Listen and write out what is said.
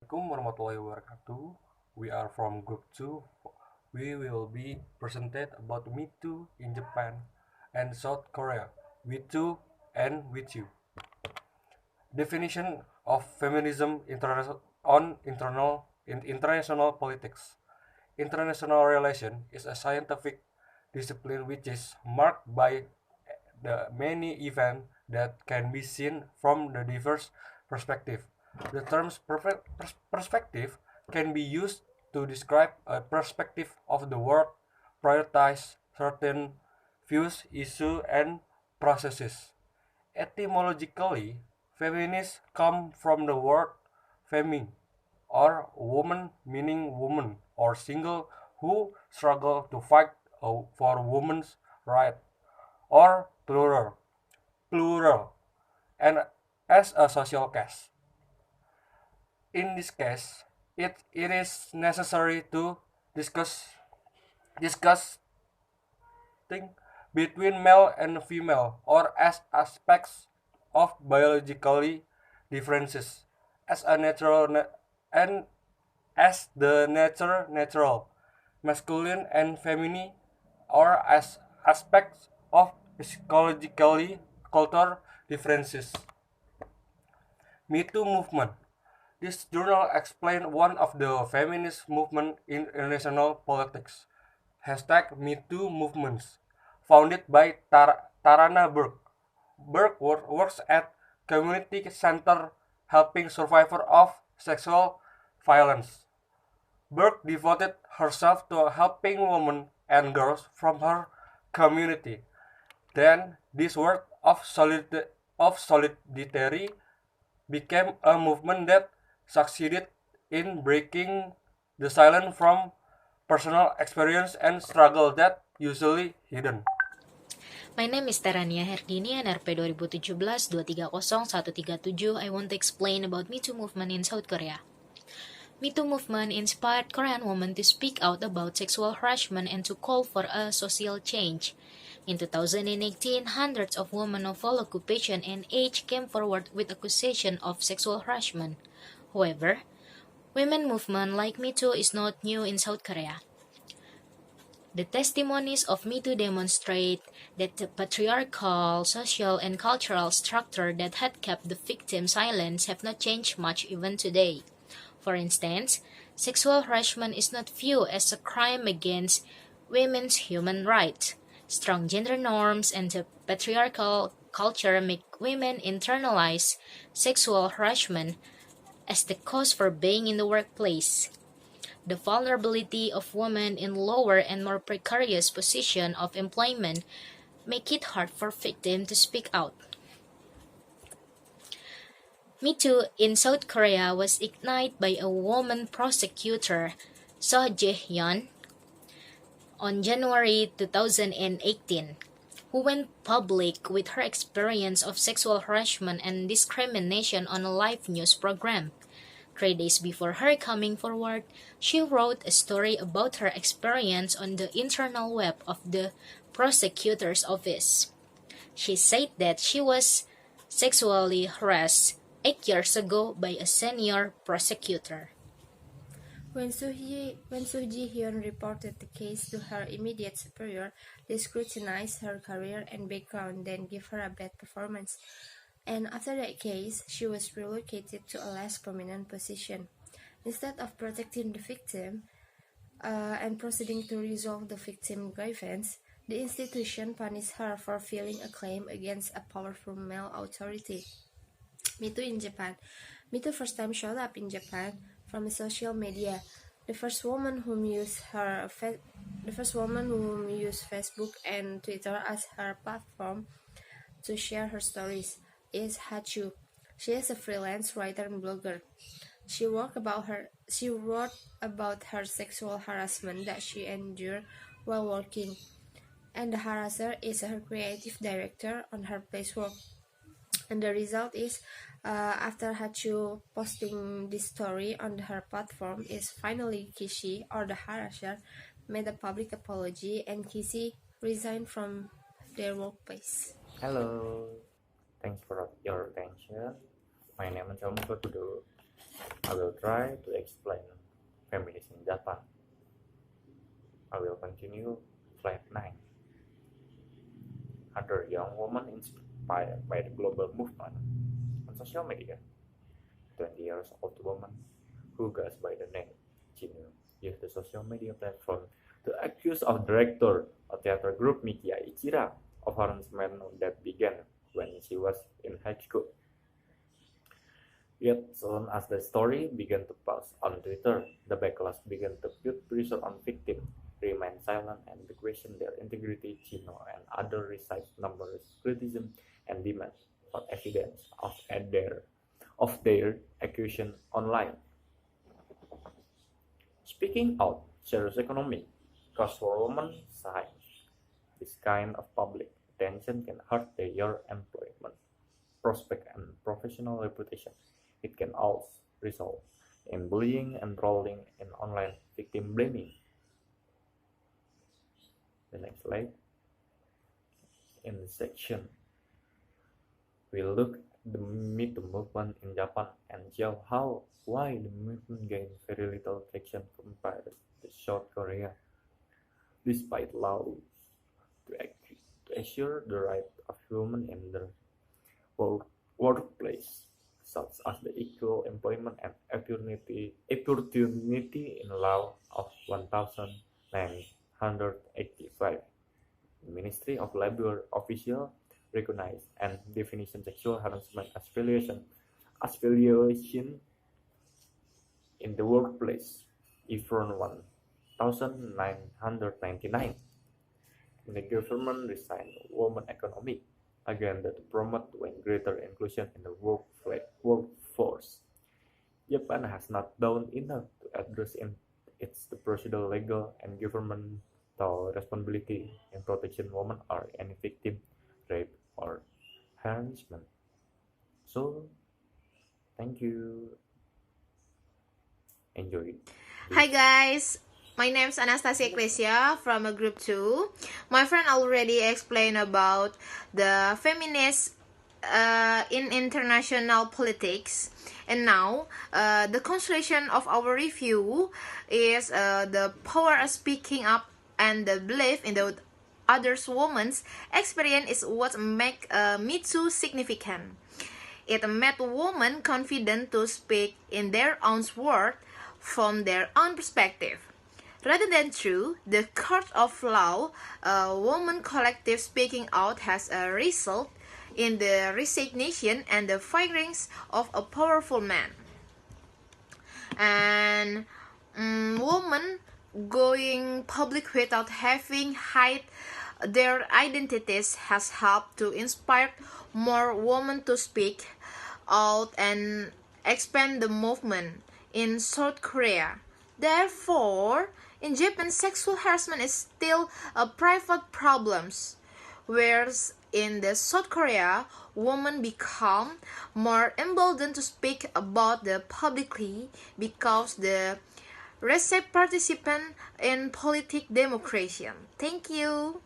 Assalamualaikum warahmatullahi wabarakatuh. We are from group 2. We will be presented about METOO in Japan and South Korea. WETOO and WITHYOU. Definition of feminism in international politics. International relation is a scientific discipline which is marked by the many events that can be seen from the diverse perspective. The term perspective can be used to describe a perspective of the world, prioritize certain views, issues, and processes. Etymologically, feminists come from the word femi, or woman, meaning woman or single who struggle to fight for women's right, or plural, and as a social case. In this case, it is necessary to discuss discuss thing between male and female or as aspects of biologically differences as a and as the natural masculine and feminine or as aspects of psychologically cultural differences. METOO movement. This journal explains one of the feminist movement in international politics. Hashtag #MeToo movements, founded by Tarana Burke. Burke works at community center helping survivors of sexual violence. Burke devoted herself to helping women and girls from her community. Then this work of solidarity became a movement that succeeded in breaking the silence from personal experience and struggle that usually hidden. My name is Terania Herdini, NRP 2017-230-137. I want to explain about Me Too movement in South Korea. Me Too movement inspired Korean women to speak out about sexual harassment and to call for a social change. In 2018, hundreds of women of all occupation and age came forward with accusation of sexual harassment. However, women movement like Me Too is not new in South Korea. The testimonies of Me Too demonstrate that the patriarchal, social, and cultural structure that had kept the victim silent have not changed much even today. For instance, sexual harassment is not viewed as a crime against women's human rights. Strong gender norms and the patriarchal culture make women internalize sexual harassment as the cause for being in the workplace. The vulnerability of women in lower and more precarious position of employment make it hard for victims to speak out. Me Too in South Korea was ignited by a woman prosecutor, So Jae-hyun, on January 2018, who went public with her experience of sexual harassment and discrimination on a live news program. 3 days before her coming forward, she wrote a story about her experience on the internal web of the prosecutor's office. She said that she was sexually harassed 8 years ago by a senior prosecutor. When So Ji-hyun reported the case to her immediate superior, they scrutinized her career and background, then gave her a bad performance. And after that case, she was relocated to a less prominent position. Instead of protecting the victim and proceeding to resolve the victim grievance, the institution punished her for filing a claim against a powerful male authority. Me Too in Japan. Me Too first time showed up in Japan from social media. The first woman whom used Facebook and Twitter as her platform to share her stories is Hachu. She is a freelance writer and blogger. She wrote about her sexual harassment that she endured while working, and the harasser is her creative director on her place work. And the result is, after Hachu posting this story on her platform, is finally Kishi, or the harasser, made a public apology, and Kishi resigned from their workplace. Hello, thanks for your attention. My name is Anselmus Lagudo. I will try to explain feminism in Japan. I will continue slide 9. Other young women inspired by the global movement on social media. 20 years old woman who goes by the name Chinu used the social media platform to accuse of director of theater group Mikia Ichira of harassment that began when she was in high school. Yet soon as the story began to post on Twitter, the backlash began to put pressure on victims, remain silent and to question their integrity. Chino and others received numerous criticism and demands for evidence of their accusation online. Speaking out serious economic cost for women science. This kind of public attention can hurt their employment prospect and professional reputation. It can also result in bullying and rolling in online victim blaming. The next slide. In this section, we look at the MeToo movement in Japan and show why the movement gained very little traction compared to South Korea, despite laws to assure the right of women in the workplace, such as the Equal Employment and Opportunity in Law of 1985. The Ministry of Labor official recognized and definition sexual harassment as violation in the workplace, from 1999. The government designed women economy again that promote greater inclusion in the workforce. Japan has not done enough to address its procedural, legal, and governmental responsibility in protecting women or any victim, rape, or harassment. So, thank you. Enjoy. Hi guys, my name is Anastasya Eklesya from a group 2. My friend already explained about the feminists in international politics, and now the conclusion of our review is the power of speaking up and the belief in the other woman's experience is what makes MeToo significant. It made women confident to speak in their own words from their own perspective. Rather than through the court of law, women collective speaking out has a result in the resignation and the firings of a powerful man. And women going public without having hide their identities has helped to inspire more women to speak out and expand the movement in South Korea. Therefore, in Japan, sexual harassment is still a private problem, whereas in the South Korea, women become more emboldened to speak about the publicly because the receive participant in politic democracy. Thank you.